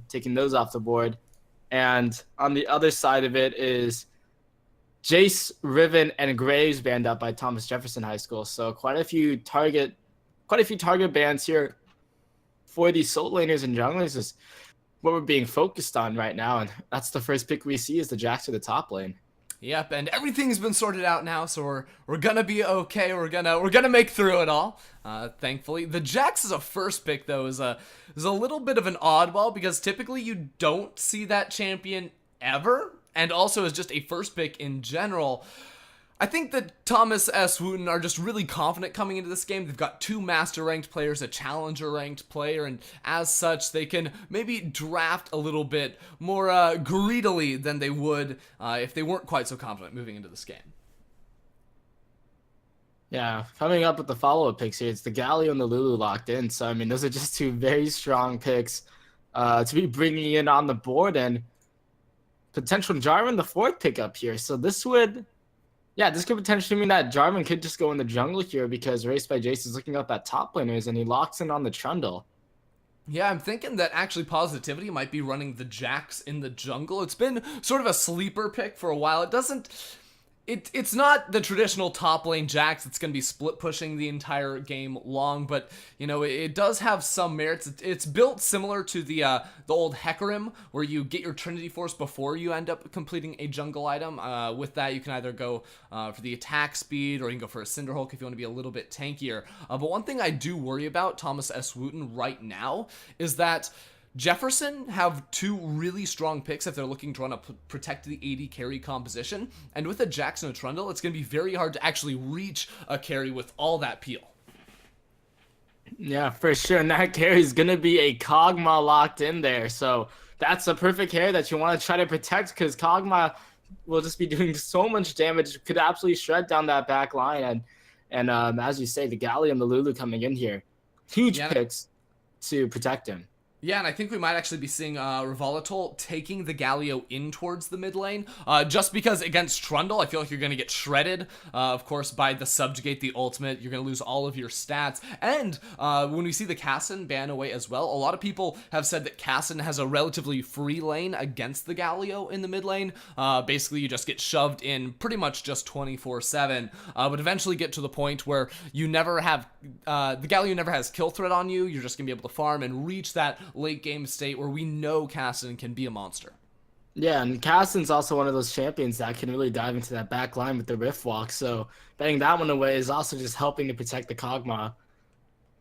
taking those off the board. And on the other side of it is Jace, Riven, and Graves banned up by Thomas Jefferson High School. So quite a few target bans here for these soul laners and junglers is what we're being focused on right now. And that's the first pick we see is the Jax to the top lane. Yep, and everything's been sorted out now, so we're gonna be okay. We're gonna make through it all. Thankfully, the Jax as a first pick though is a little bit of an oddball because typically you don't see that champion ever, and also as just a first pick in general. I think that Thomas S. Wootton are just really confident coming into this game. They've got 2 master-ranked players, a challenger-ranked player, and as such, they can maybe draft a little bit more greedily than they would if they weren't quite so confident moving into this game. Yeah, coming up with the follow-up picks here, it's the Galio and the Lulu locked in. So, I mean, those are just 2 very strong picks to be bringing in on the board, and potential Jarvan the 4th pick up here. So this would... Yeah, this could potentially mean that Jarvan could just go in the jungle here because Race by Jace is looking up at top laners and he locks in on the Trundle. Yeah, I'm thinking that actually Positivity might be running the Jax in the jungle. It's been sort of a sleeper pick for a while. It's not the traditional top lane Jax that's going to be split pushing the entire game long, but you know it does have some merits. It's built similar to the old Hecarim, where you get your Trinity Force before you end up completing a jungle item. With that, you can either go for the attack speed, or you can go for a Cinderhulk if you want to be a little bit tankier. But one thing I do worry about Thomas S. Wootton right now is that Jefferson have 2 really strong picks if they're looking to run a protect the AD carry composition, and with a Jax and a Trundle, it's going to be very hard to actually reach a carry with all that peel. Yeah, for sure, and that carry is going to be a Kog'Maw locked in there, so that's a perfect carry that you want to try to protect because Kog'Maw will just be doing so much damage, could absolutely shred down that back line, and as you say, the Galio and the Lulu coming in here, huge picks to protect him. Yeah, and I think we might actually be seeing Revolatol taking the Galio in towards the mid lane, just because against Trundle, I feel like you're going to get shredded, of course, by the Subjugate, the ultimate. You're going to lose all of your stats, and when we see the Kassadin ban away as well, a lot of people have said that Kassadin has a relatively free lane against the Galio in the mid lane. Basically, you just get shoved in pretty much just 24/7, but eventually get to the point where you never have, the Galio never has kill threat on you. You're just going to be able to farm and reach that late game state where we know Kassadin can be a monster. Yeah, and Kassadin's also one of those champions that can really dive into that back line with the Rift Walk, so betting that one away is also just helping to protect the Kog'Maw.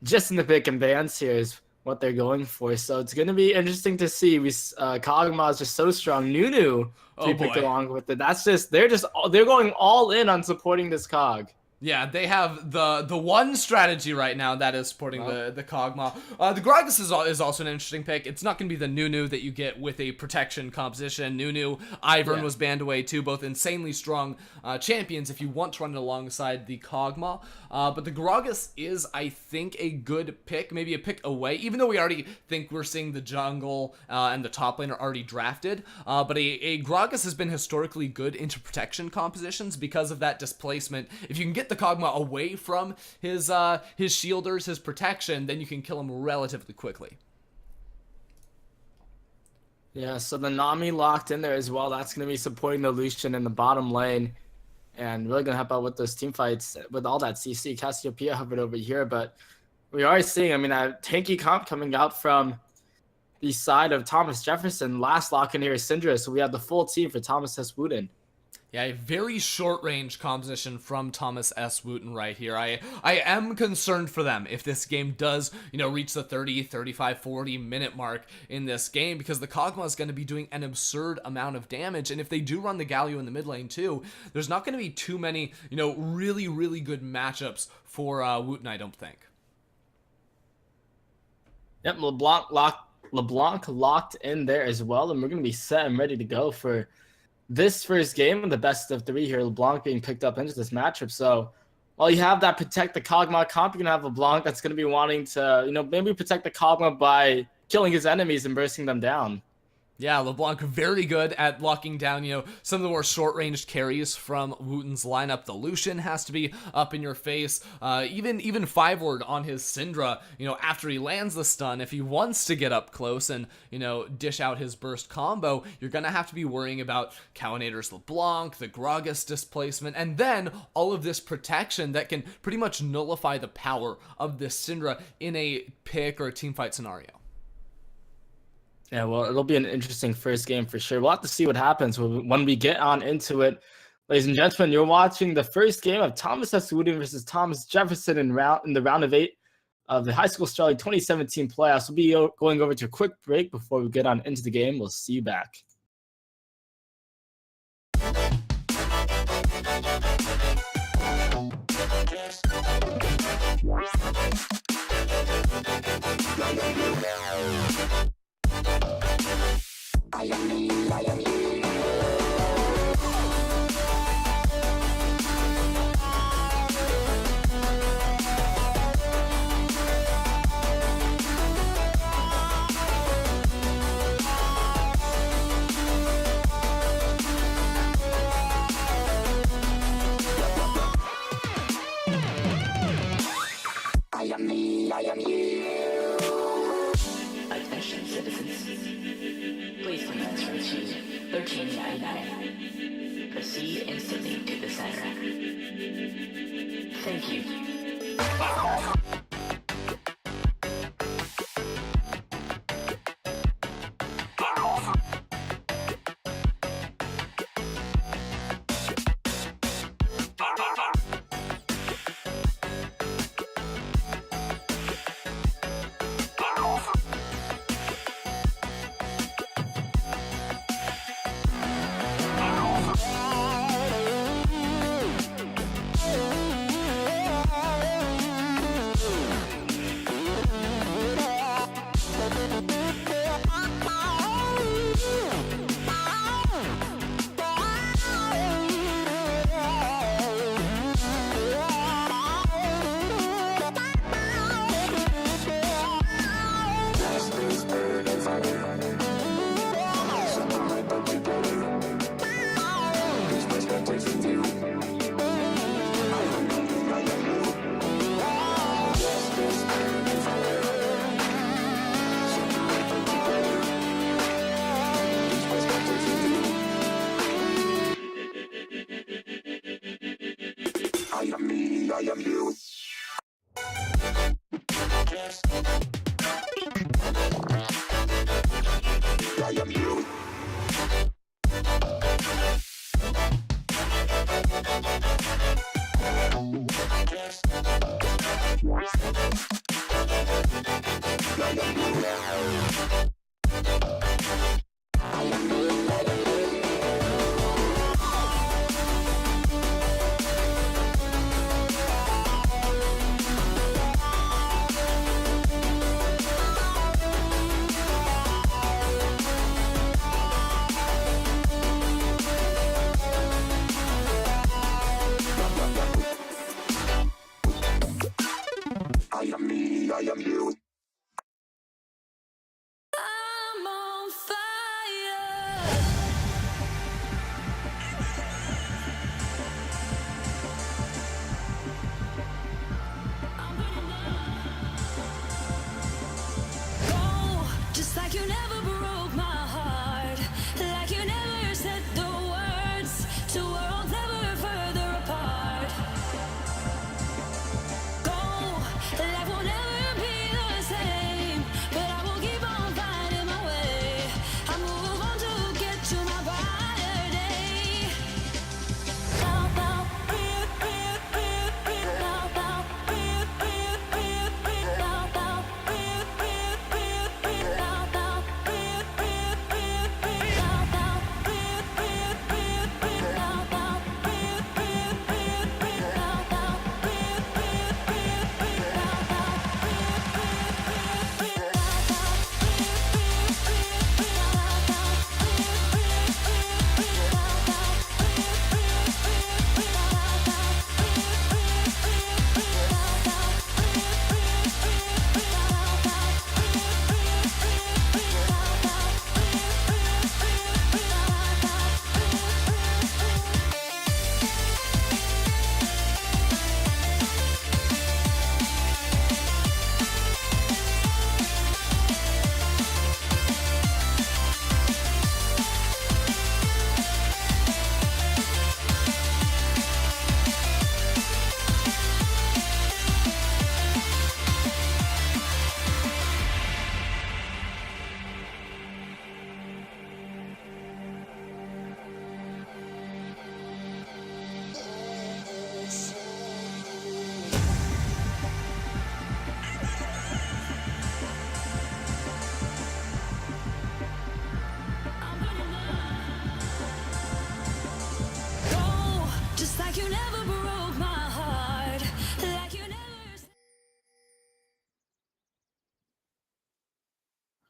Just in the pick and bans here is what they're going for, so it's going to be interesting to see. Kog'Maw is just so strong. Nunu to be picked along with it. That's just, they're going all in on supporting this Cog. Yeah, they have the one strategy right now that is supporting the Kog'Maw. The Gragas is also an interesting pick. It's not going to be the Nunu that you get with a protection composition. Nunu, Ivern was banned away too, both insanely strong champions if you want to run it alongside the Kog'Maw. But the Gragas is, I think, a good pick, maybe a pick away, even though we already think we're seeing the jungle and the top lane are already drafted. But a Gragas has been historically good into protection compositions because of that displacement. If you can get the Kog'Maw away from his shielders, his protection, then you can kill him relatively quickly. Yeah, so the Nami locked in there as well. That's going to be supporting the Lucian in the bottom lane and really going to help out with those team fights with all that CC. Cassiopeia hovered over here, but we are seeing, I mean, a tanky comp coming out from the side of Thomas Jefferson. Last lock in here is Syndra, so we have the full team for Thomas S. Wootton. Yeah, a very short-range composition from Thomas S. Wootton right here. I am concerned for them if this game does, reach the 30, 35, 40-minute mark in this game, because the Kog'Maw is going to be doing an absurd amount of damage, and if they do run the Galio in the mid lane too, there's not going to be too many, really, really good matchups for Wootton, I don't think. Yep, LeBlanc locked in there as well, and we're going to be set and ready to go for this first game of the best of 3 here. LeBlanc being picked up into this matchup. So while you have that protect the Kog'Maw comp, you're going to have LeBlanc that's going to be wanting to, maybe protect the Kog'Maw by killing his enemies and bursting them down. Yeah, LeBlanc very good at locking down, some of the more short-ranged carries from Wootton's lineup. The Lucian has to be up in your face. Even Five-Word on his Syndra, after he lands the stun, if he wants to get up close and, dish out his burst combo, you're going to have to be worrying about Kalinator's LeBlanc, the Gragas displacement, and then all of this protection that can pretty much nullify the power of this Syndra in a pick or a teamfight scenario. Yeah, well, it'll be an interesting first game for sure. We'll have to see what happens when we get on into it. Ladies and gentlemen, you're watching the first game of Thomas S. Wootton versus Thomas Jefferson in the round of 8 of the High School Star League 2017 playoffs. We'll be going over to a quick break before we get on into the game. We'll see you back. I am me, I am you. I am me, I am you. Attention, citizens. Please commence from Tuesday, 1399. Proceed instantly to the center. Thank you.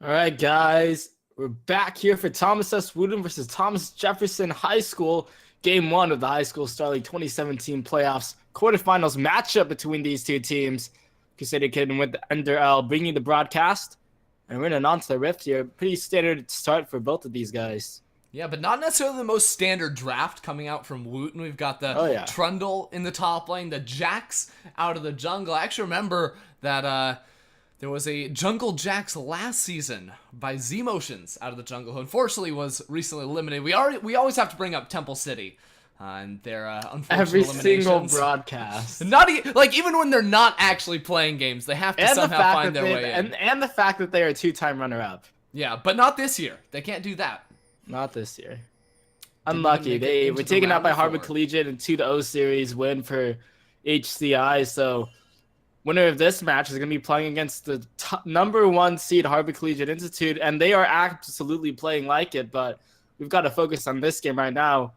All right, guys, we're back here for Thomas S. Wootton versus Thomas Jefferson High School, Game 1 of the High School Star League 2017 playoffs quarterfinals matchup between these two teams. Crusader Kid with the Ender L bringing the broadcast, and we're going on to the Rift here. Pretty standard start for both of these guys. Yeah, but not necessarily the most standard draft coming out from Wootton. We've got the Trundle in the top lane, the Jax out of the jungle. I actually remember that there was a Jungle Jax last season by Z Motions out of the jungle, who unfortunately was recently eliminated. We always have to bring up Temple City and their unfortunate every eliminations. Single broadcast. Not even when they're not actually playing games, they have to somehow find their way in. And the fact that they are a 2-time runner-up. Yeah, but not this year. They can't do that. Not this year. Unlucky. They were taken out by Harvard Collegiate in 2-0 series win for HCI. So winner of this match is going to be playing against the #1 seed Harvard Collegiate Institute, and they are absolutely playing like it. But we've got to focus on this game right now.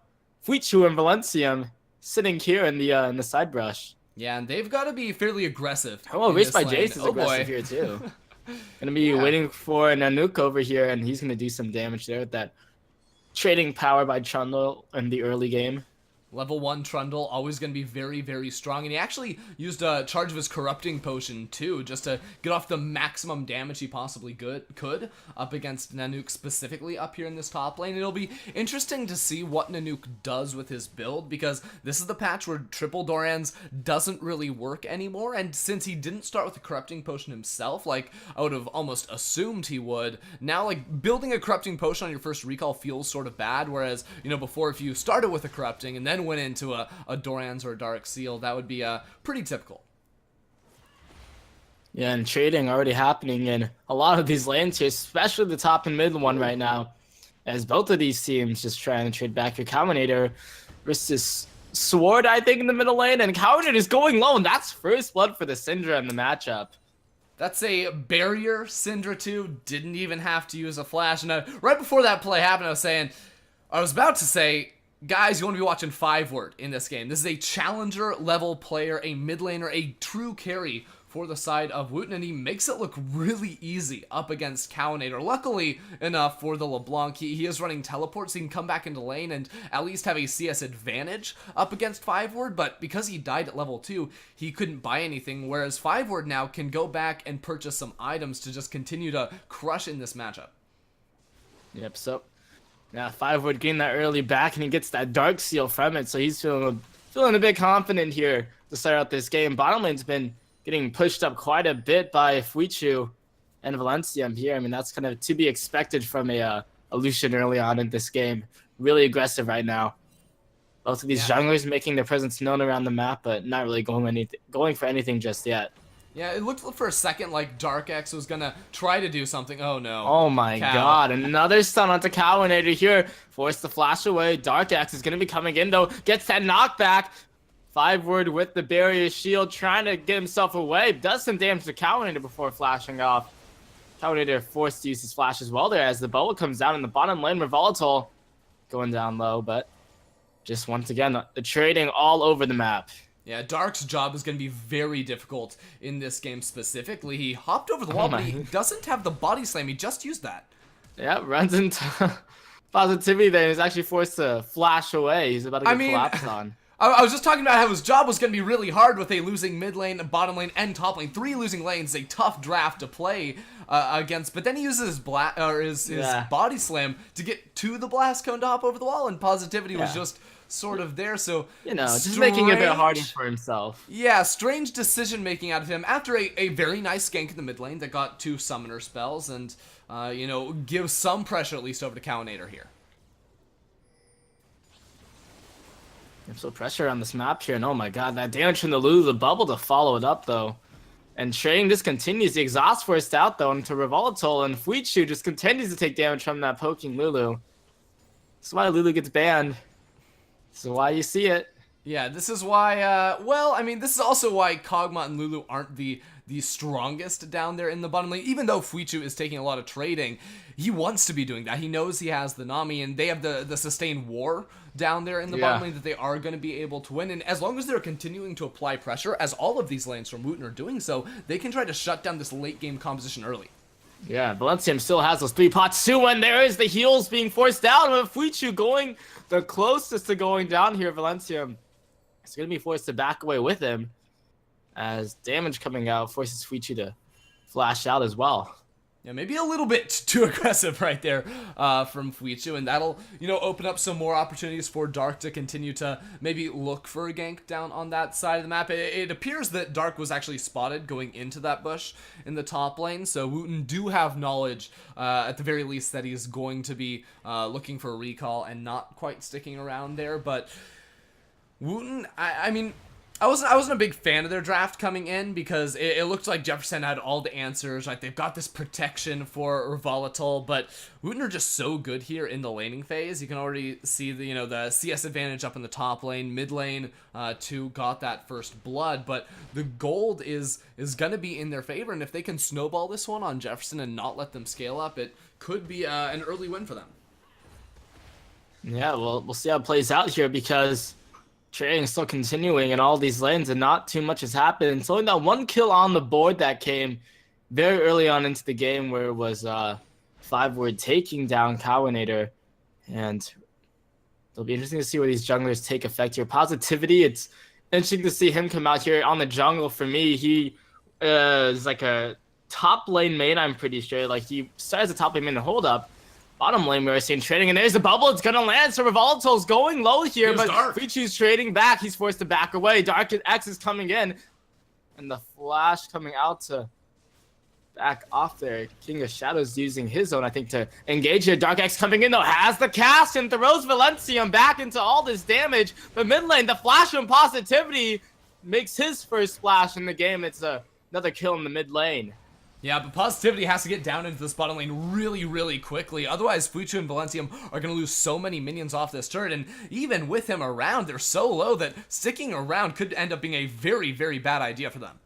Fuichu and Valencia sitting here in the side brush. Yeah, and they've got to be fairly aggressive. Oh, Race by Jace is aggressive here too. Gonna be waiting for Nanook over here, and he's gonna do some damage there with that trading power by Trundle in the early game. Level 1 Trundle, always going to be very, very strong. And he actually used a charge of his Corrupting Potion, too, just to get off the maximum damage he possibly could up against Nanook specifically up here in this top lane. It'll be interesting to see what Nanook does with his build, because this is the patch where Triple Dorans doesn't really work anymore. And since he didn't start with the Corrupting Potion himself, like I would have almost assumed he would, now like building a Corrupting Potion on your first recall feels sort of bad. Whereas, you know, before, if you started with a Corrupting and then went into a Doran's or a Dark Seal, that would be pretty typical. Yeah, and trading already happening in a lot of these lanes here, especially the top and mid one right now, as both of these teams just trying to trade back your Combinator versus Sword, I think, in the middle lane, and Combinator is going low, and that's first blood for the Syndra in the matchup. That's a barrier. Syndra 2 didn't even have to use a flash, and right before that play happened, I was about to say, guys, you want to be watching 5-word in this game. This is a challenger level player, a mid laner, a true carry for the side of Wootton, and he makes it look really easy up against Cowinator. Luckily enough for the LeBlanc, he is running teleports, so he can come back into lane and at least have a CS advantage up against 5-word, but because he died at level 2, he couldn't buy anything, whereas 5-word now can go back and purchase some items to just continue to crush in this matchup. Yep, so yeah, 5-word getting that early back, and he gets that Dark Seal from it, so he's feeling a bit confident here to start out this game. Bottom lane's been getting pushed up quite a bit by Fuichu and Valencia here. I mean, that's kind of to be expected from a Lucian early on in this game. Really aggressive right now. Both of these junglers making their presence known around the map, but not really going for anything just yet. Yeah, it looked for a second like Dark X was gonna try to do something. Oh no. Oh my god, another stun onto Cowinator here. Forced the flash away. Dark X is gonna be coming in though. Gets that knockback. 5-word with the barrier shield, trying to get himself away. Does some damage to Cowinator before flashing off. Cowinator forced to use his flash as well there as the bubble comes down in the bottom lane. Volatile going down low, but just once again, the trading all over the map. Yeah, Dark's job is going to be very difficult in this game specifically. He hopped over the wall, but he doesn't have the body slam. He just used that. Yeah, runs into positivity there. He's actually forced to flash away. He's about to get collapsed on. I was just talking about how his job was going to be really hard with a losing mid lane, bottom lane, and top lane. 3 losing lanes, a tough draft to play against. But then he uses his body slam to get to the blast cone to hop over the wall, and positivity was just sort of there. So, you know, just making it a bit harder for himself. Yeah, strange decision making out of him after a very nice gank in the mid lane that got 2 summoner spells and you know, gives some pressure at least over to Cowinator here. So pressure on this map here, and oh my god, that damage from the Lulu, the bubble to follow it up though. And trading just continues. The exhaust forced out though into Revolatile, and Fuichu just continues to take damage from that poking Lulu. That's why Lulu gets banned. This is why you see it. Yeah, this is why, well, I mean, this is also why Kog'Maw and Lulu aren't the strongest down there in the bottom lane. Even though Fuichu is taking a lot of trading, he wants to be doing that. He knows he has the Nami, and they have the sustained war down there in the bottom lane that they are going to be able to win. And as long as they're continuing to apply pressure, as all of these lanes from Wootton are doing so, they can try to shut down this late game composition early. Yeah, Valencium still has those 3 pots too, and there is the heals being forced down with Fuichu going the closest to going down here. Valencium is going to be forced to back away with him as damage coming out forces Fuichu to flash out as well. Yeah, maybe a little bit too aggressive right there from Fuichu, and that'll, open up some more opportunities for Dark to continue to maybe look for a gank down on that side of the map. It appears that Dark was actually spotted going into that bush in the top lane, so Wootton do have knowledge, at the very least, that he's going to be looking for a recall and not quite sticking around there, but Wootton, I mean, I wasn't a big fan of their draft coming in because it looked like Jefferson had all the answers, right? They've got this protection for Volatile, but Wootton are just so good here in the laning phase. You can already see the CS advantage up in the top lane, mid lane, two got that first blood, but the gold is gonna be in their favor, and if they can snowball this one on Jefferson and not let them scale up, it could be an early win for them. Yeah, well, we'll see how it plays out here because trading is still continuing in all these lanes and not too much has happened. It's only that 1 kill on the board that came very early on into the game where it was 5-word taking down Cowinator. And it'll be interesting to see where these junglers take effect here. Positivity, it's interesting to see him come out here on the jungle. For me, he is like a top lane main, I'm pretty sure. Like he starts a top lane main to hold up. Bottom lane, we're seeing trading, and there's a bubble. It's gonna land. So Volatile's going low here, but Fuichu's trading back. He's forced to back away. Dark X is coming in, and the flash coming out to back off there. King of Shadows using his own, I think, to engage here. Dark X coming in though, has the cast and throws Valencium back into all this damage. The mid lane, the flash from Positivity makes his first splash in the game. It's another kill in the mid lane. Yeah, but Positivity has to get down into this bottom lane really, really quickly. Otherwise, Fuichu and Valencium are going to lose so many minions off this turret. And even with him around, they're so low that sticking around could end up being a very, very bad idea for them.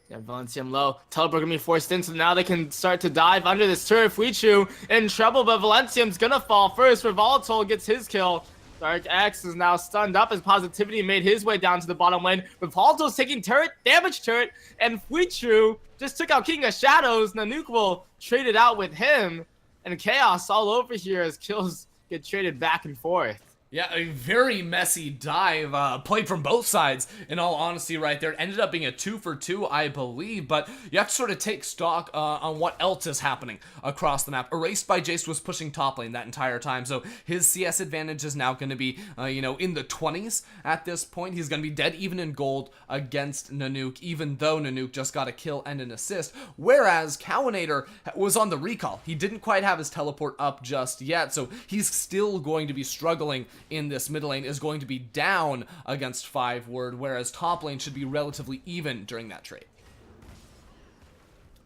Yeah, Valencium low. Teleport gonna be forced in, so now they can start to dive under this turret. Fuichu in trouble, but Valencium's gonna fall first. Where Volatile gets his kill. Dark X is now stunned up as Positivity made his way down to the bottom lane. But Volatile's taking damage turret, and Fuichu just took out King of Shadows. Nanook will trade it out with him, and chaos all over here as kills get traded back and forth. Yeah, a very messy dive played from both sides, in all honesty, right there. It ended up being a 2-for-2, I believe, but you have to sort of take stock on what else is happening across the map. Erased by Jace was pushing top lane that entire time, so his CS advantage is now going to be, in the 20s at this point. He's going to be dead even in gold against Nanook, even though Nanook just got a kill and an assist, whereas Cowinator was on the recall. He didn't quite have his teleport up just yet, so he's still going to be struggling in this mid lane, is going to be down against 5-word, whereas top lane should be relatively even during that trade.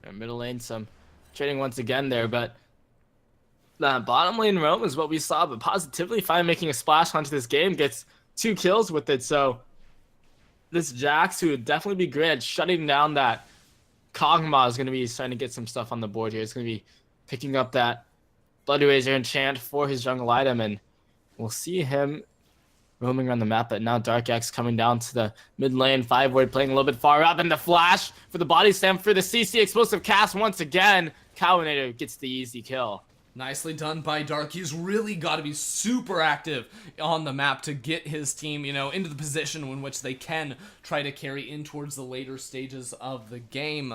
Middle lane, some trading once again there, but the bottom lane roam is what we saw, but Positively finally making a splash onto this game, gets 2 kills with it, so this Jax, who would definitely be great at shutting down that Kog'Maw, is going to be starting to get some stuff on the board here. It's going to be picking up that Blood Eraser enchant for his jungle item, and we'll see him roaming around the map, but now Dark X coming down to the mid lane. 5-word playing a little bit far up, and the flash for the body slam for the CC explosive cast once again. Cowinator gets the easy kill. Nicely done by Dark. He's really got to be super active on the map to get his team, into the position in which they can try to carry in towards the later stages of the game.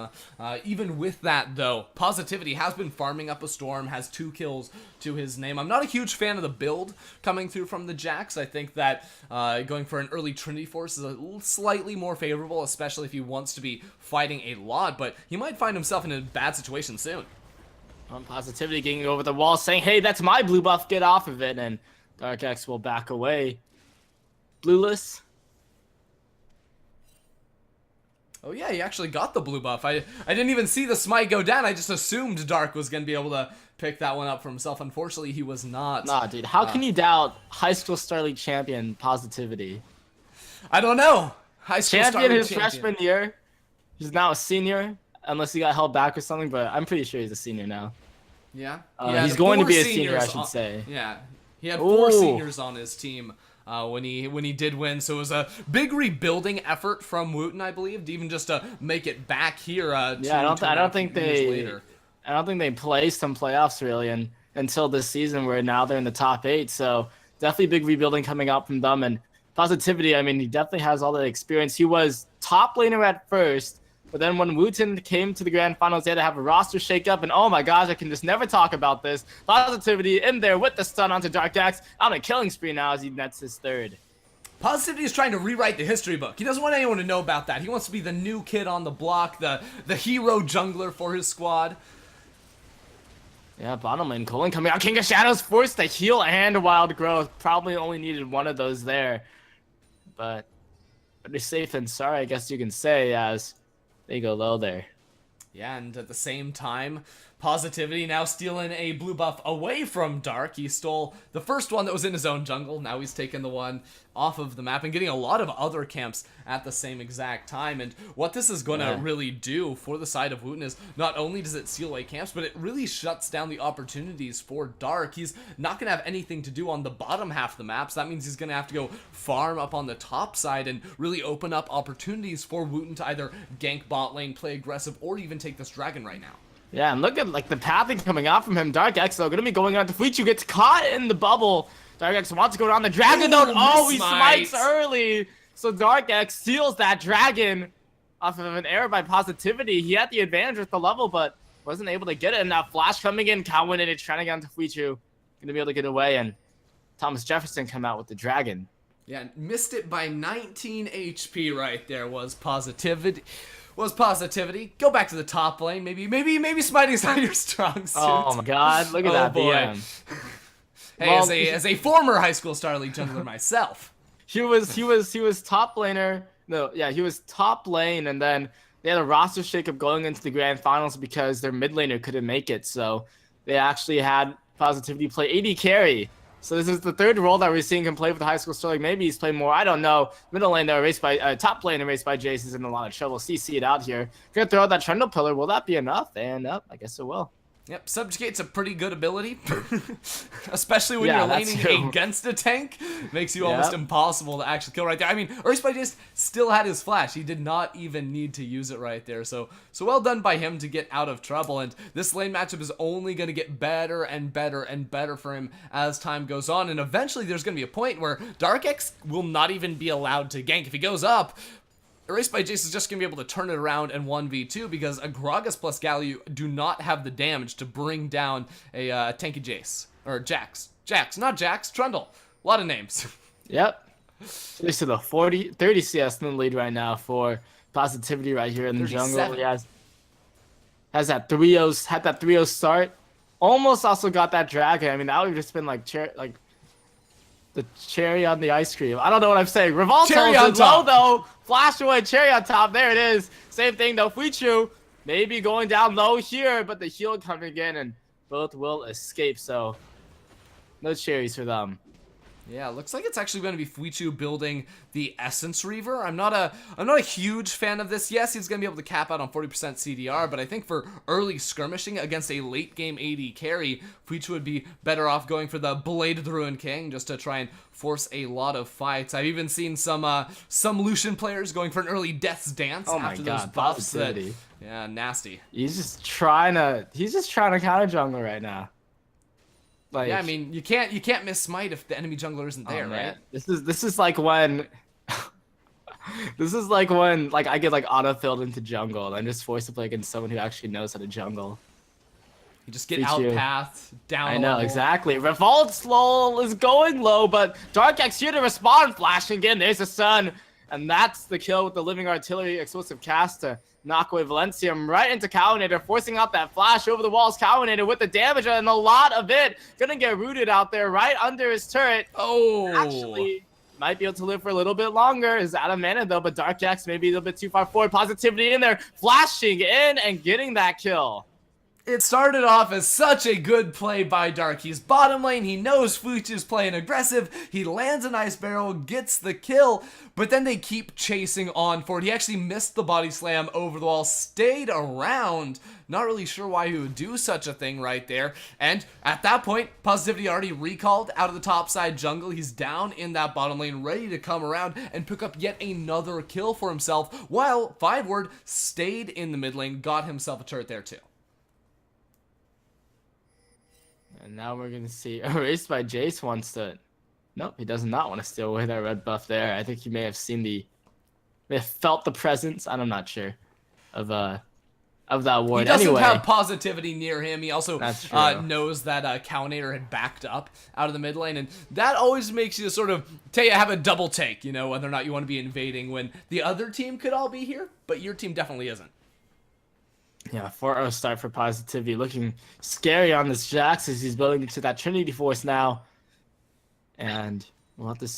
Even with that, though, Positivity has been farming up a storm, has 2 kills to his name. I'm not a huge fan of the build coming through from the Jax. I think that going for an early Trinity Force is slightly more favorable, especially if he wants to be fighting a lot, but he might find himself in a bad situation soon. Positivity getting over the wall, saying, hey, that's my blue buff, get off of it, and Dark X will back away. Blueless. Oh yeah, he actually got the blue buff. I didn't even see the smite go down. I just assumed Dark was going to be able to pick that one up for himself. Unfortunately, he was not. Nah, dude, how can you doubt high school Star League champion Positivity? I don't know. High school champion Star League his freshman year. He's now a senior, unless he got held back or something, but I'm pretty sure he's a senior now. Yeah. He's going to be a senior, I should say. Yeah. He had 4 seniors on his team when he did win, so it was a big rebuilding effort from Wootton, I believe, even just to make it back here. Yeah, I don't think they. Later. I don't think they placed some playoffs really until this season, where now they're in the top 8. So definitely big rebuilding coming out from them. And Positivity, I mean, he definitely has all the experience. He was top laner at first, but then when Wootton came to the grand finals, they had to have a roster shakeup. And oh my gosh, I can just never talk about this. Positivity in there with the stun onto Dark Axe on a killing spree now as he nets his 3rd. Positivity is trying to rewrite the history book. He doesn't want anyone to know about that. He wants to be the new kid on the block, the hero jungler for his squad. Yeah, bottom lane, Colin coming out. King of Shadows forced a heal and a wild growth. Probably only needed one of those there. But better safe than sorry, I guess you can say, as they go low there. Yeah, and at the same time, Positivity now stealing a blue buff away from Dark. He stole the first one that was in his own jungle. Now he's taking the one off of the map and getting a lot of other camps at the same exact time. And what this is going to really do for the side of Wootton is not only does it steal away camps, but it really shuts down the opportunities for Dark. He's not going to have anything to do on the bottom half of the map, so that means he's going to have to go farm up on the top side and really open up opportunities for Wootton to either gank bot lane, play aggressive, or even take this dragon right now. Yeah, and look at like the pathing coming out from him. Dark X though, gonna be going on to Fuichu, gets caught in the bubble. Dark X wants to go down the dragon though. Oh, he smites early. So Dark X steals that dragon off of an error by Positivity. He had the advantage with the level, but wasn't able to get it. And now Flash coming in, Cowan and it's trying to get onto Fuichu. Gonna be able to get away, and Thomas Jefferson come out with the dragon. Yeah, missed it by 19 HP right there was Positivity. Go back to the top lane. Maybe smiting's not your strong suit. Oh my god, look at that boy. BM. Hey, well, as a former high school Star League jungler myself. He was top laner. No, yeah, he was top lane, and then they had a roster shakeup going into the grand finals because their mid laner couldn't make it. So they actually had Positivity play AD carry. So this is the 3rd role that we're seeing him play with the high school Star League. Maybe he's playing more. I don't know. Middle lane there, erased by top lane erased by Jace is in a lot of trouble. CC it out here. Gonna throw out that Trundle Pillar. Will that be enough? And up, I guess it will. Yep, Subjugate's a pretty good ability, especially when you're laning against a tank. Makes you almost impossible to actually kill right there. I mean, Erased by Jace still had his flash. He did not even need to use it right there. So well done by him to get out of trouble. And this lane matchup is only going to get better and better and better for him as time goes on. And eventually there's going to be a point where Dark X will not even be allowed to gank. If he goes up, Erased by Jace is just going to be able to turn it around and 1v2 because a Gragas plus Galio do not have the damage to bring down a tanky Jace. Or Jax. Not Jax. Trundle. A lot of names. Yep. Just to the 30 CS in the lead right now for Positivity right here in the jungle. He has that 3-0, had that 3-0 start. Almost also got that dragon. I mean, that would have just been like the cherry on the ice cream. I don't know what I'm saying. Revolt cherry on top. Low though. Flash away, cherry on top. There it is. Same thing though. Fuichu maybe going down low here, but the heal coming in and both will escape. So no cherries for them. Yeah, looks like it's actually going to be Fuichu building the Essence Reaver. I'm not a huge fan of this. Yes, he's going to be able to cap out on 40% CDR, but I think for early skirmishing against a late game AD carry, Fuichu would be better off going for the Blade of the Ruined King just to try and force a lot of fights. I've even seen some Lucian players going for an early Death's Dance after those buffs. Yeah, nasty. He's just trying to counter jungle right now. Like, yeah, I mean, you can't miss smite if the enemy jungler isn't there, right? This is like when like I get like auto-filled into jungle and I'm just forced to play against someone who actually knows how to jungle. You just get outpathed down. I know, exactly. Revolt's LOL is going low, but Dark X here to respond, flashing again. There's the sun. And that's the kill with the Living Artillery explosive cast to knock away Valencium right into Cowinator, forcing out that flash over the walls. Cowinator with the damage and a lot of it. Gonna get rooted out there right under his turret. Oh. Actually, might be able to live for a little bit longer. Is out of mana though, but Dark Jax may be a little bit too far forward. Positivity in there, flashing in and getting that kill. It started off as such a good play by Dark. He's bottom lane, he knows Fuichu's playing aggressive, he lands an ice barrel, gets the kill, but then they keep chasing on for it. He actually missed the body slam over the wall, stayed around, not really sure why he would do such a thing right there, and at that point, Positivity already recalled out of the top side jungle. He's down in that bottom lane, ready to come around and pick up yet another kill for himself, while 5 Word stayed in the mid lane, got himself a turret there too. And now we're gonna see erased by Jace wants to. Nope, he does not want to steal away that red buff there. I think he may have seen may have felt the presence. I'm not sure of that ward. He doesn't anyway, have positivity near him. He also That's knows that Cownator had backed up out of the mid lane, and that always makes you sort of have a double take, you know, whether or not you want to be invading when the other team could all be here, but your team definitely isn't. Yeah, 4-0 start for positivity. Looking scary on this Jax as he's building into that Trinity Force now. And we'll have to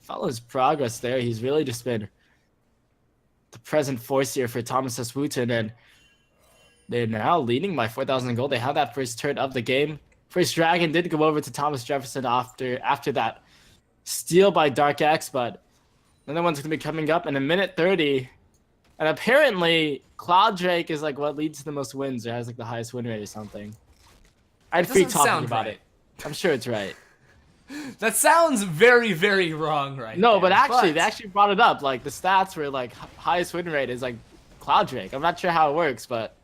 follow his progress there. He's really just been the present force here for Thomas S. Wootton, and they're now leading by 4,000 gold. They have that first turret of the game. First dragon did go over to Thomas Jefferson after that steal by Dark X, but another one's going to be coming up in a minute 30. And apparently, Cloud Drake is like what leads to the most wins, or has like the highest win rate or something. I'd free talking about it. I'm sure it's right. That sounds very, very wrong right No, there, but actually, they actually brought it up. Like, the stats were like, highest win rate is like Cloud Drake. I'm not sure how it works, but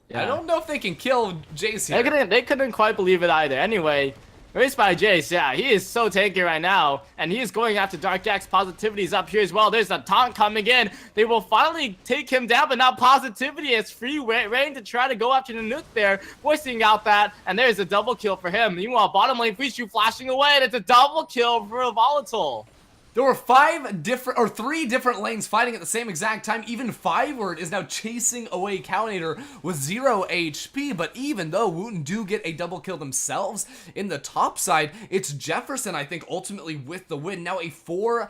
yeah. I don't know if they can kill Jace here. They couldn't quite believe it either. Anyway, raced by Jace, yeah, he is so tanky right now, and he is going after Dark Jax. Positivity's up here as well. There's a taunt coming in. They will finally take him down, but now Positivity has free reign to try to go after the nuke there, forcing out that, and there's a double kill for him. Meanwhile, bottom lane Fuichu flashing away, and it's a double kill for a Volatile. There were 3 different lanes fighting at the same exact time. Even Fiveward is now chasing away Cownator with 0 HP. But even though Wootton do get a double kill themselves, in the top side, it's Jefferson, I think, ultimately with the win. Now a 4-0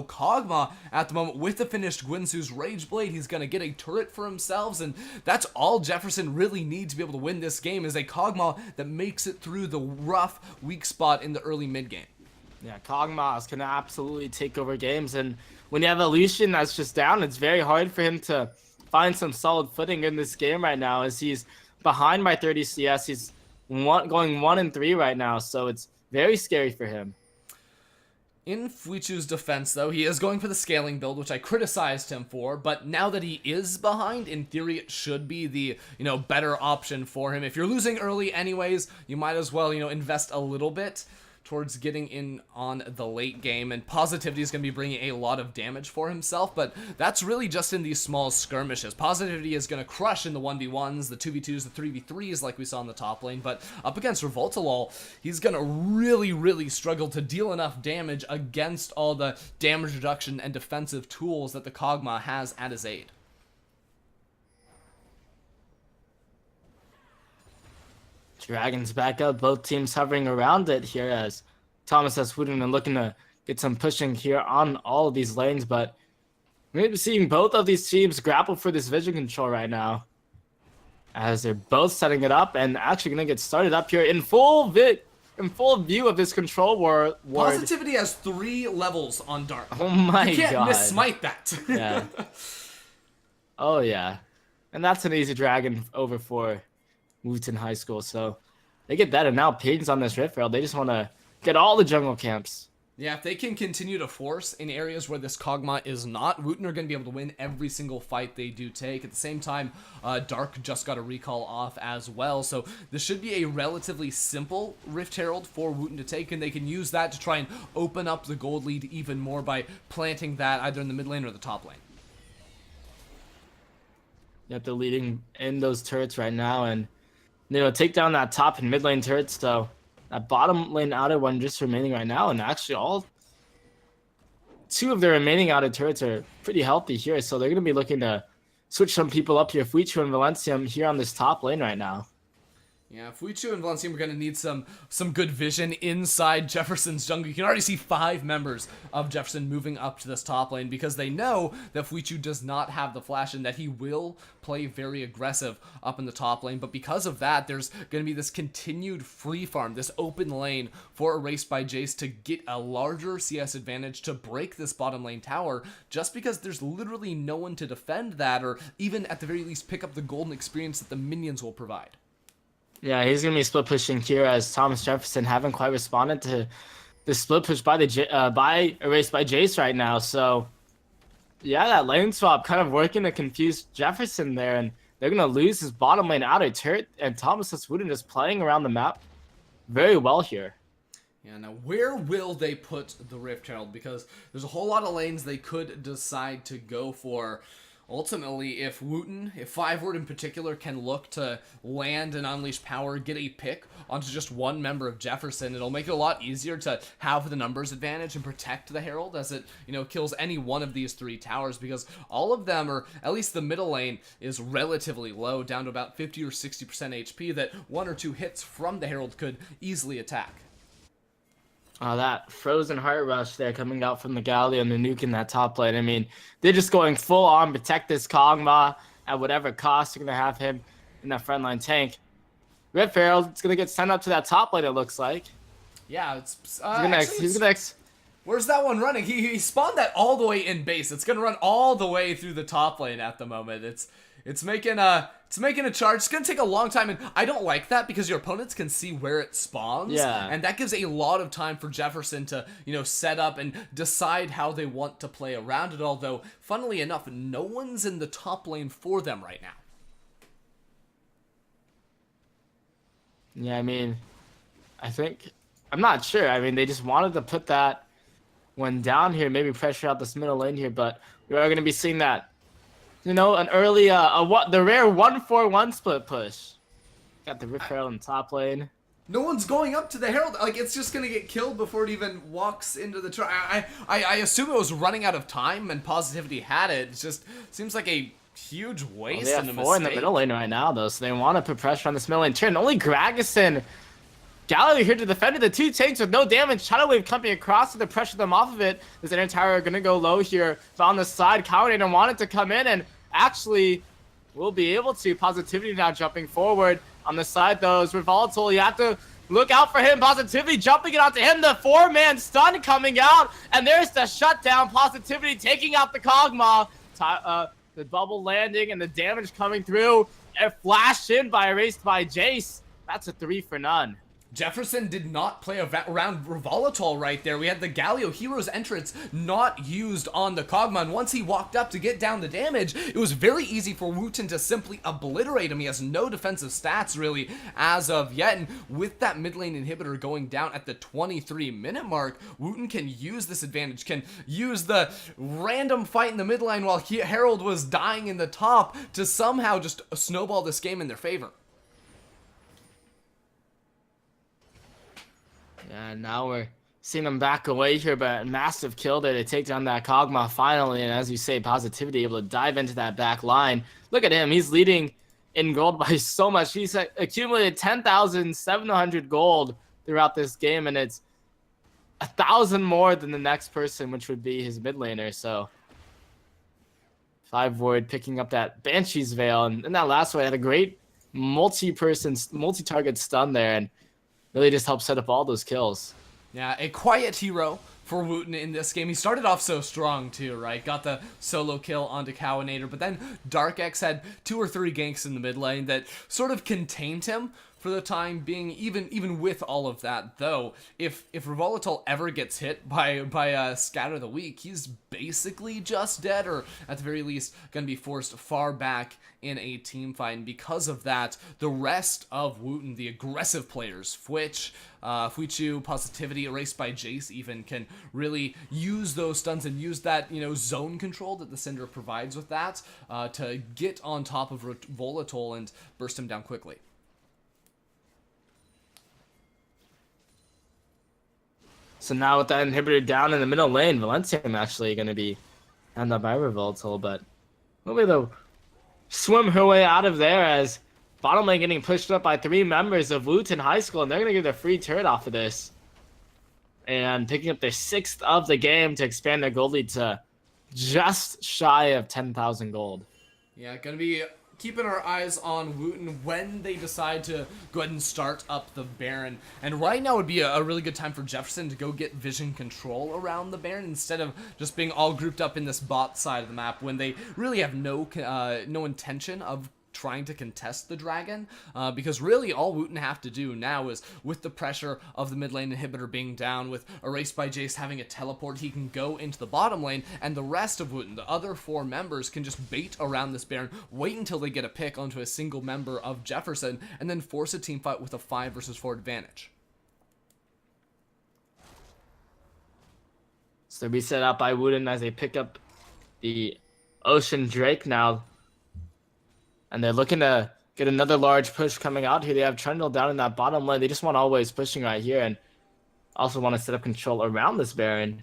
Kog'Maw at the moment with the finished Guinsoo's Rage Blade. He's going to get a turret for himself, and that's all Jefferson really needs to be able to win this game, is a Kog'Maw that makes it through the rough weak spot in the early mid game. Yeah, Kog'Maw can absolutely take over games, and when you have a Lucian that's just down, it's very hard for him to find some solid footing in this game right now, as he's behind by 30 CS. He's going 1-3 right now, so it's very scary for him. In Fuichu's defense, though, he is going for the scaling build, which I criticized him for, but now that he is behind, in theory, it should be the, better option for him. If you're losing early anyways, you might as well, invest a little bit towards getting in on the late game, and Positivity is going to be bringing a lot of damage for himself, but that's really just in these small skirmishes. Positivity is going to crush in the 1v1s, the 2v2s, the 3v3s like we saw in the top lane, but up against HSLLoL, he's going to really, really struggle to deal enough damage against all the damage reduction and defensive tools that the Kog'Maw has at his aid. Dragons back up, both teams hovering around it here as Thomas S. Wootton are looking to get some pushing here on all of these lanes, but we're seeing both of these teams grapple for this vision control right now, as they're both setting it up and actually going to get started up here in full view of this control ward. Positivity has 3 levels on Dark. Oh my god. You can't miss-smite that. Yeah. Oh yeah. And that's an easy dragon over for Wootton High School, so they get that, and now Peyton's on this Rift Rail. They just want to get all the jungle camps. Yeah, if they can continue to force in areas where this Kog'Maw is not, Wootton are going to be able to win every single fight they do take. At the same time, Dark just got a recall off as well, so this should be a relatively simple Rift Herald for Wootton to take, and they can use that to try and open up the gold lead even more by planting that either in the mid lane or the top lane. Yep, they're leading in those turrets right now, and take down that top and mid lane turrets, so that bottom lane outer one just remaining right now, and actually all 2 of the remaining outer turrets are pretty healthy here, so they're going to be looking to switch some people up here. Fuichu and Valencium here on this top lane right now. Yeah, Fuichu and Valencium are going to need some good vision inside Jefferson's jungle. You can already see 5 members of Jefferson moving up to this top lane because they know that Fuichu does not have the flash and that he will play very aggressive up in the top lane. But because of that, there's going to be this continued free farm, this open lane for Erased by Jace to get a larger CS advantage to break this bottom lane tower, just because there's literally no one to defend that, or even at the very least pick up the golden experience that the minions will provide. Yeah, he's going to be split pushing here, as Thomas Jefferson haven't quite responded to the split push by Erased by Jace right now. So, yeah, that lane swap kind of working to confuse Jefferson there, and they're going to lose his bottom lane outer turret, and Thomas Wootton just playing around the map very well here. Yeah, now where will they put the Rift Herald? Because there's a whole lot of lanes they could decide to go for. Ultimately, if Wootton, if 5-word in particular, can look to land and unleash power, get a pick onto just one member of Jefferson, it'll make it a lot easier to have the numbers advantage and protect the Herald as it, kills any one of these 3 towers, because all of them, or at least the middle lane, is relatively low, down to about 50 or 60% HP that 1 or 2 hits from the Herald could easily attack. That frozen heart rush there coming out from the Galio and the nuke in that top lane. I mean, they're just going full on protect this Kog'Maw at whatever cost. You're going to have him in that frontline tank. Rift Herald, it's going to get sent up to that top lane, it looks like. Yeah, it's... he's gonna Where's that one running? He spawned that all the way in base. It's going to run all the way through the top lane at the moment. It's making a charge. It's going to take a long time, and I don't like that because your opponents can see where it spawns. Yeah. And that gives a lot of time for Jefferson to, set up and decide how they want to play around it, although, funnily enough, no one's in the top lane for them right now. Yeah, I mean, I'm not sure. I mean, they just wanted to put that one down here, maybe pressure out this middle lane here, but we are going to be seeing that. An early, the rare 1-4-1 split push. Got the Rift Herald in top lane. No one's going up to the Herald. Like, it's just going to get killed before it even walks into the try. I assume it was running out of time and Positivity had it. It just seems like a huge waste and a mistake. 4 in the middle lane right now, though, so they want to put pressure on this middle lane turn. Only Gragason, Galio here to defend the 2 tanks with no damage. Shadow Wave coming across to pressure them off of it. This Inner Tower going to go low here. But on the side, Counter wanted to come in and actually will be able to. Positivity now jumping forward. On the side, though, is Volatile. You have to look out for him. Positivity jumping it onto him. The 4-man stun coming out. And there's the shutdown. Positivity taking out the Kog'Maw. The bubble landing and the damage coming through. And flashed in erased by Jace. That's a 3 for none. Jefferson did not play around Volatile right there. We had the Galio Hero's entrance not used on the Kog'Maw, and once he walked up to get down the damage, it was very easy for Wootton to simply obliterate him. He has no defensive stats, really, as of yet, and with that mid lane inhibitor going down at the 23-minute mark, Wootton can use this advantage, can use the random fight in the mid lane while Herald was dying in the top to somehow just snowball this game in their favor. Yeah, now we're seeing them back away here, but massive kill there to take down that Kog'Maw finally. And as you say, Positivity able to dive into that back line. Look at him. He's leading in gold by so much. He's accumulated 10,700 gold throughout this game, and it's 1,000 more than the next person, which would be his mid laner. So 5-word picking up that Banshee's Veil. And in that last one, had a great multi-target stun there, and really just helped set up all those kills. Yeah, a quiet hero for Wootton in this game. He started off so strong too, right? Got the solo kill onto Cowinator, but then Dark X had 2 or 3 ganks in the mid lane that sort of contained him for the time being, even with all of that. Though, if Volatile ever gets hit by Scatter the Weak, he's basically just dead, or at the very least gonna be forced far back in a team fight. And because of that, the rest of Wootton, the aggressive players, Fuichu, Positivity, erased by Jace even, can really use those stuns and use that, zone control that the Syndra provides with that to get on top of Volatile and burst him down quickly. So now with that inhibitor down in the middle lane, Valencium actually going to be end up by Volatile, but we'll be able to swim her way out of there as bottom lane getting pushed up by 3 members of Wootton High School, and they're going to get their free turret off of this. And picking up their 6th of the game to expand their gold lead to just shy of 10,000 gold. Yeah, going to be keeping our eyes on Wootton when they decide to go ahead and start up the Baron. And right now would be a really good time for Jefferson to go get vision control around the Baron instead of just being all grouped up in this bot side of the map when they really have no intention of trying to contest the dragon, because really all Wootton have to do now is, with the pressure of the mid lane inhibitor being down, with Erased by Jace having a teleport, he can go into the bottom lane, and the rest of Wootton, the other 4 members, can just bait around this Baron, wait until they get a pick onto a single member of Jefferson, and then force a team fight with a 5 versus 4 advantage. So we set up by Wootton as they pick up the Ocean Drake now. And they're looking to get another large push coming out here. They have Trundle down in that bottom lane. They just want always pushing right here and also want to set up control around this Baron.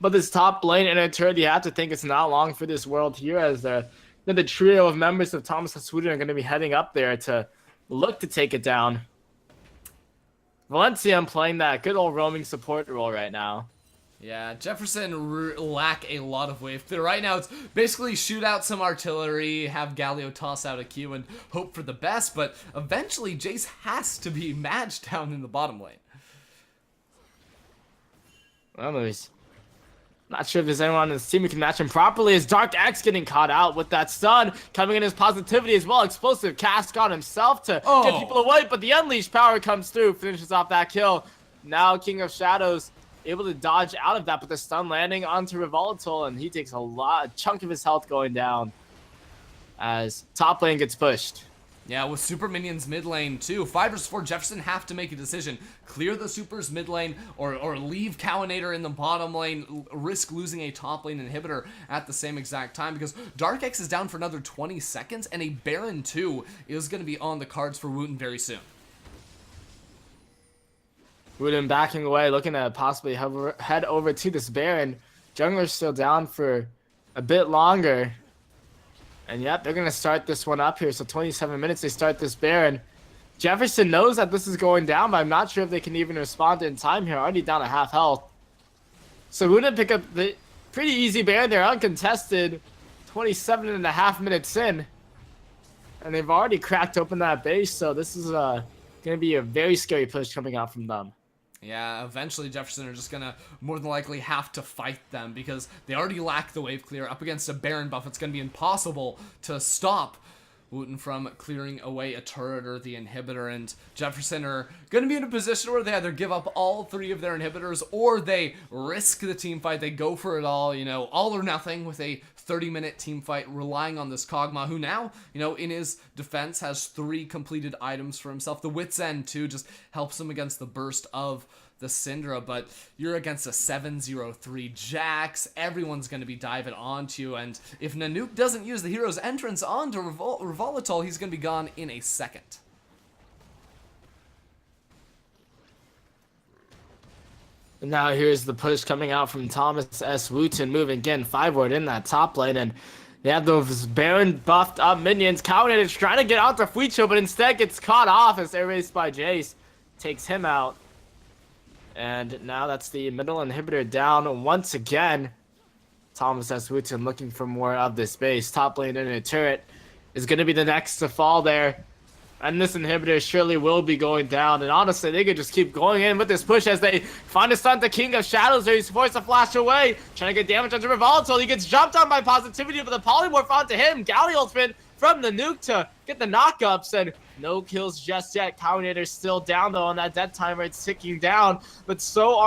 But this top lane in a turret, you have to think it's not long for this world here, as the trio of members of Thomas and Wootton are going to be heading up there to look to take it down. Valencia playing that good old roaming support role right now. Yeah, Jefferson lack a lot of wave clear. Right now, it's basically shoot out some artillery, have Galio toss out a Q, and hope for the best, but eventually Jace has to be matched down in the bottom lane. Well, not sure if there's anyone on this team who can match him properly, as Dark X getting caught out with that stun, coming in his positivity as well. Explosive cast on himself to get people away, but the Unleashed power comes through, finishes off that kill. Now King of Shadows able to dodge out of that, but the stun landing onto Revolatile, and he takes a chunk of his health going down as top lane gets pushed. Yeah, with super minions mid lane too. 5 versus 4, Jefferson have to make a decision. Clear the supers mid lane or leave Cowinator in the bottom lane, risk losing a top lane inhibitor at the same exact time, because Dark X is down for another 20 seconds, and a Baron 2 is going to be on the cards for Wootton very soon. Wootton backing away, looking to possibly head over to this Baron. Jungler's still down for a bit longer. And yep, they're going to start this one up here. So 27 minutes, they start this Baron. Jefferson knows that this is going down, but I'm not sure if they can even respond in time here. Already down to half health. So Wootton pick up the pretty easy Baron. They're uncontested. 27.5 minutes in. And they've already cracked open that base. So this is going to be a very scary push coming out from them. Yeah, eventually Jefferson are just going to more than likely have to fight them, because they already lack the wave clear. Up against a Baron buff, it's going to be impossible to stop Wootton from clearing away a turret or the inhibitor, and Jefferson are going to be in a position where they either give up all 3 of their inhibitors or they risk the team fight. They go for it all, you know, all or nothing with a 30-minute team fight, relying on this Kog'Maw, who now, you know, in his defense has 3 completed items for himself. The Wit's End, too, just helps him against the burst of the Syndra, but you're against a 7-0-3 Jax. Everyone's going to be diving onto you, and if Nanook doesn't use the hero's entrance onto Revolatile, he's going to be gone in a second. And now here's the push coming out from Thomas S. Wootton, moving again 5-ward in that top lane, and they have those Baron buffed up minions. Cowinator is trying to get out to Fuicho, but instead gets caught off as Erased by Jace takes him out. And now that's the middle inhibitor down once again. Thomas S. Wootton looking for more of this base. Top lane in a turret is going to be the next to fall there. And this inhibitor surely will be going down. And honestly, they could just keep going in with this push as they find a stun to King of Shadows there. He's forced to flash away, trying to get damage onto Revolatile. He gets jumped on by Positivity, but the polymorph onto him. Galio ultimate from the nuke to get the knockups, and no kills just yet. Cowinator's still down though on that death timer. It's ticking down, but so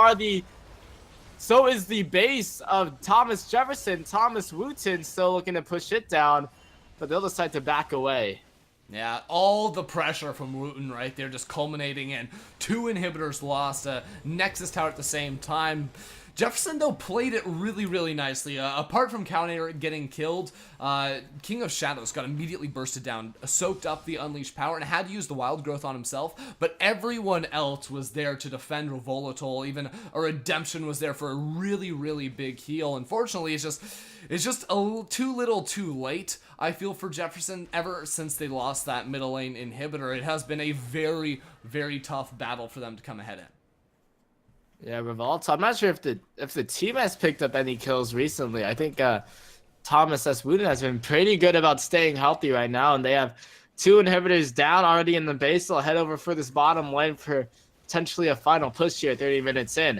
is the base of Thomas Jefferson. Thomas Wootton still looking to push it down, but they'll decide to back away. Yeah, all the pressure from Wootton right there, just culminating in 2 inhibitors lost, a Nexus tower at the same time. Jefferson, though, played it really, really nicely. Apart from Cowinator getting killed, King of Shadows got immediately bursted down, soaked up the Unleashed power, and had to use the Wild Growth on himself, but everyone else was there to defend Revolatile. Even a Redemption was there for a really, really big heal. Unfortunately, it's just a little too late, I feel, for Jefferson. Ever since they lost that middle lane inhibitor, it has been a very, very tough battle for them to come ahead in. Yeah, Revolt. I'm not sure if the team has picked up any kills recently. I think Thomas S. Wootton has been pretty good about staying healthy right now, and they have 2 inhibitors down already in the base. They'll head over for this bottom lane for potentially a final push here, 30 minutes in.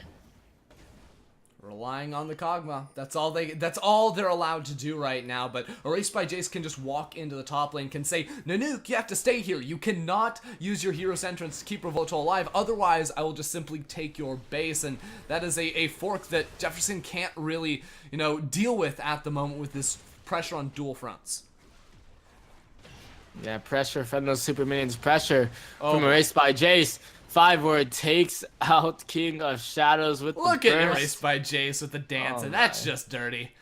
relying on the Kog'Maw. That's all they're allowed to do right now. But Erased by Jace can just walk into the top lane, can say, Nanook, you have to stay here. You cannot use your Hero's Entrance to keep Ro8 alive. Otherwise, I will just simply take your base. And that is a fork that Jefferson can't really, deal with at the moment with this pressure on dual fronts. Yeah, pressure from those super minions. Pressure from Erased by Jace. 5-word takes out King of Shadows with Look the at burst. Erased by Jace with the dancing. That's just dirty.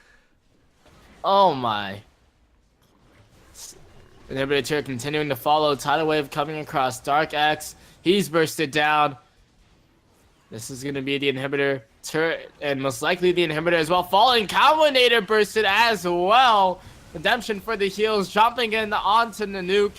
Oh my. Inhibitor turret continuing to follow. Tidal wave coming across. Dark X. He's bursted down. This is going to be the inhibitor turret and most likely the inhibitor as well. Falling Combinator bursted as well. Redemption for the heals. Jumping in onto Nanook.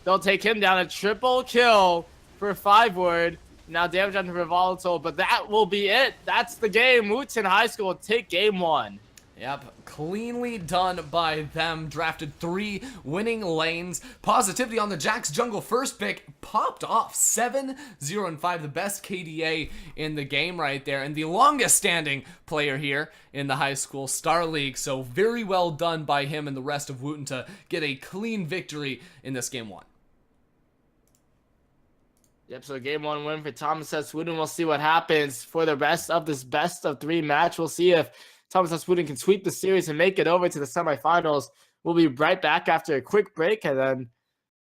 They'll take him down. A triple kill for 5-word. Now damage onto Volatile, but that will be it. That's the game. Wootton High School will take game 1. Yep, cleanly done by them. Drafted 3 winning lanes. Positivity on the Jax jungle first pick popped off. 7-0-5, the best KDA in the game right there. And the longest standing player here in the high school Star League. So very well done by him and the rest of Wootton to get a clean victory in this game 1. Yep, so game 1 win for Thomas S. Wootton. We'll see what happens for the rest of this best of 3 match. We'll see if Thomas S. Wootton can sweep the series and make it over to the semifinals. We'll be right back after a quick break, and then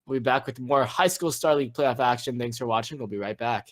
we'll be back with more high school Star League playoff action. Thanks for watching. We'll be right back.